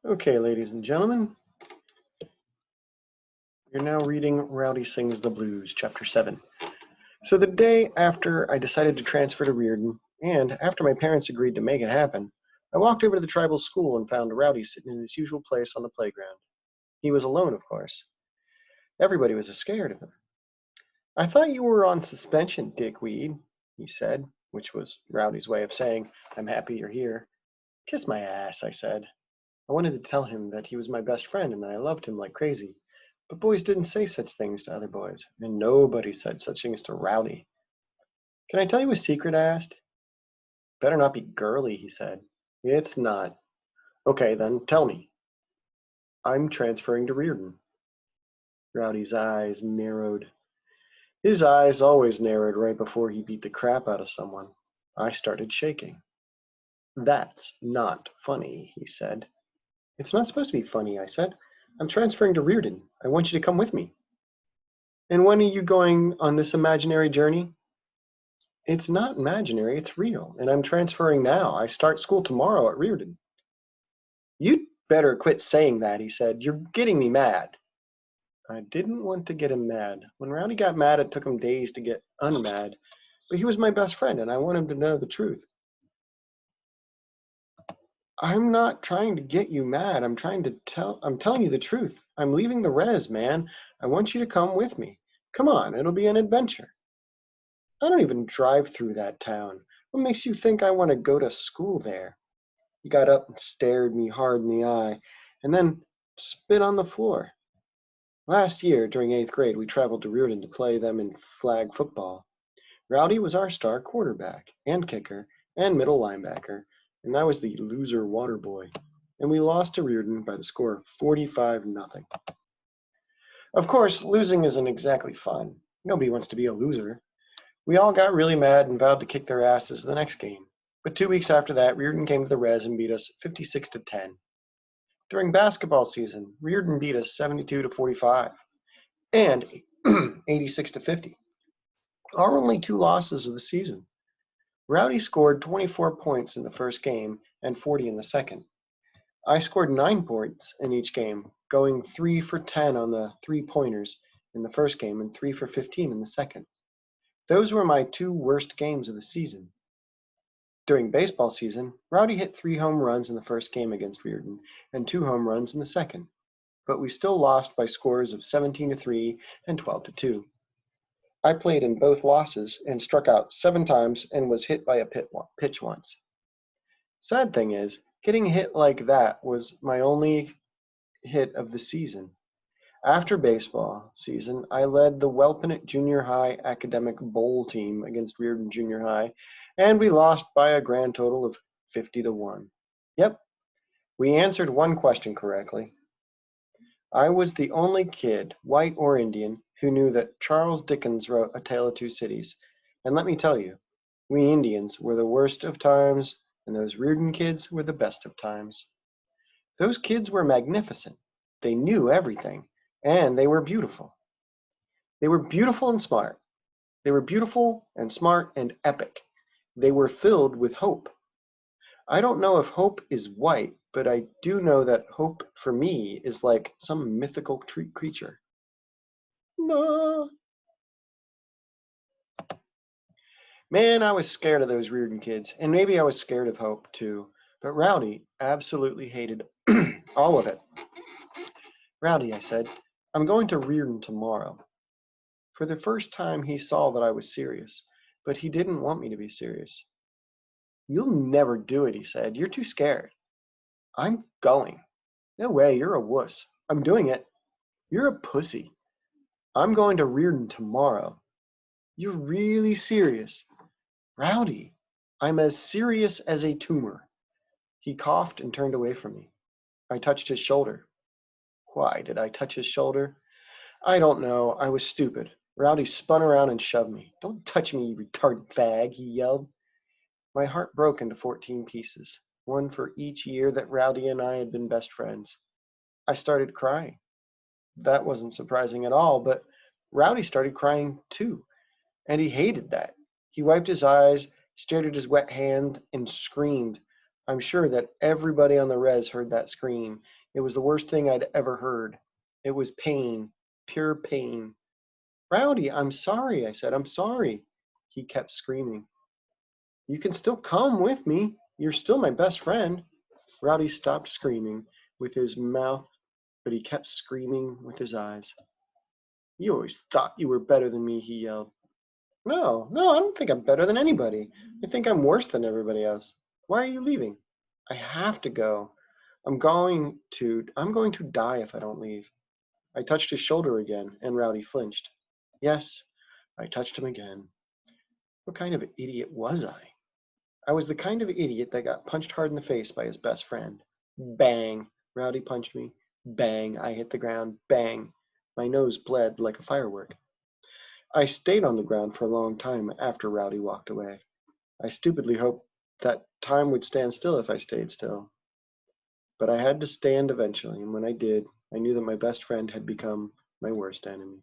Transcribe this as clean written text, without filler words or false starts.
Okay, ladies and gentlemen, you're now reading Rowdy Sings the Blues, Chapter 7. So the day after I decided to transfer to Reardon, and after my parents agreed to make it happen, I walked over to the tribal school and found Rowdy sitting in his usual place on the playground. He was alone, of course. Everybody was scared of him. "I thought you were on suspension, dickweed," he said, which was Rowdy's way of saying, "I'm happy you're here." "Kiss my ass," I said. I wanted to tell him that he was my best friend and that I loved him like crazy. But boys didn't say such things to other boys, and nobody said such things to Rowdy. "Can I tell you a secret?" I asked. "Better not be girly," he said. "It's not." "Okay, then tell me." "I'm transferring to Reardon." Rowdy's eyes narrowed. His eyes always narrowed right before he beat the crap out of someone. I started shaking. "That's not funny," he said. "It's not supposed to be funny," I said. "I'm transferring to Reardon. I want you to come with me." "And when are you going on this imaginary journey?" "It's not imaginary, it's real, and I'm transferring now. I start school tomorrow at Reardon." "You'd better quit saying that," he said. "You're getting me mad." I didn't want to get him mad. When Rowdy got mad, it took him days to get unmad. But he was my best friend, and I want him to know the truth. "I'm not trying to get you mad. I'm telling you the truth. I'm leaving the res, man. I want you to come with me. Come on, it'll be an adventure." "I don't even drive through that town. What makes you think I want to go to school there?" He got up and stared me hard in the eye, and then spit on the floor. "Last year, during 8th grade, we traveled to Reardon to play them in flag football. Rowdy was our star quarterback, and kicker, and middle linebacker, and I was the loser water boy. And we lost to Reardon by the score of 45-0. Of course, losing isn't exactly fun. Nobody wants to be a loser. We all got really mad and vowed to kick their asses the next game. But 2 weeks after that, Reardon came to the res and beat us 56-10. During basketball season, Reardon beat us 72-45 and 86-50. Our only two losses of the season. Rowdy scored 24 points in the first game and 40 in the second. I scored 9 points in each game, going 3 for 10 on the three-pointers in the first game and 3 for 15 in the second. Those were my two worst games of the season. During baseball season, Rowdy hit 3 home runs in the first game against Reardon and 2 home runs in the second, but we still lost by scores of 17-3 and 12-2. I played in both losses and struck out 7 times and was hit by a pitch once. Sad thing is, getting hit like that was my only hit of the season. After baseball season, I led the Welpinit Junior High Academic Bowl team against Reardon Junior High, and we lost by a grand total of 50-1. Yep, we answered one question correctly. I was the only kid, white or Indian, who knew that Charles Dickens wrote A Tale of Two Cities. And let me tell you, we Indians were the worst of times, and those Reardon kids were the best of times. Those kids were magnificent. They knew everything, and they were beautiful. They were beautiful and smart. They were beautiful and smart and epic. They were filled with hope. I don't know if hope is white, but I do know that hope for me is like some mythical creature. No. Man, I was scared of those Reardon kids, and maybe I was scared of hope too. But Rowdy absolutely hated all of it. "Rowdy," I said, "I'm going to Reardon tomorrow." For the first time, he saw that I was serious, but he didn't want me to be serious. "You'll never do it," he said. "You're too scared." "I'm going." "No way, you're a wuss." "I'm doing it." "You're a pussy." "I'm going to Reardon tomorrow." "You're really serious?" "Rowdy, I'm as serious as a tumor." He coughed and turned away from me. I touched his shoulder. Why did I touch his shoulder? I don't know. I was stupid. Rowdy spun around and shoved me. "Don't touch me, you retarded fag," he yelled. My heart broke into 14 pieces, one for each year that Rowdy and I had been best friends. I started crying. That wasn't surprising at all, but Rowdy started crying too, and he hated that. He wiped his eyes, stared at his wet hand, and screamed, I'm sure that everybody on the res heard that scream. It was the worst thing I'd ever heard. It was pain, pure pain. Rowdy, I'm sorry, I said. I'm sorry. He kept screaming. You can still come with me. You're still my best friend. Rowdy stopped screaming with his mouth, but he kept screaming with his eyes. You always thought you were better than me, he yelled. No, no, I don't think I'm better than anybody. I think I'm worse than everybody else. Why are you leaving? I have to go. I'm going to die if I don't leave. I touched his shoulder again, and Rowdy flinched. Yes, I touched him again. What kind of idiot was I? I was the kind of idiot that got punched hard in the face by his best friend. Bang! Rowdy punched me. Bang! I hit the ground. Bang! My nose bled like a firework. I stayed on the ground for a long time after Rowdy walked away. I stupidly hoped that time would stand still if I stayed still. But I had to stand eventually, and when I did, I knew that my best friend had become my worst enemy.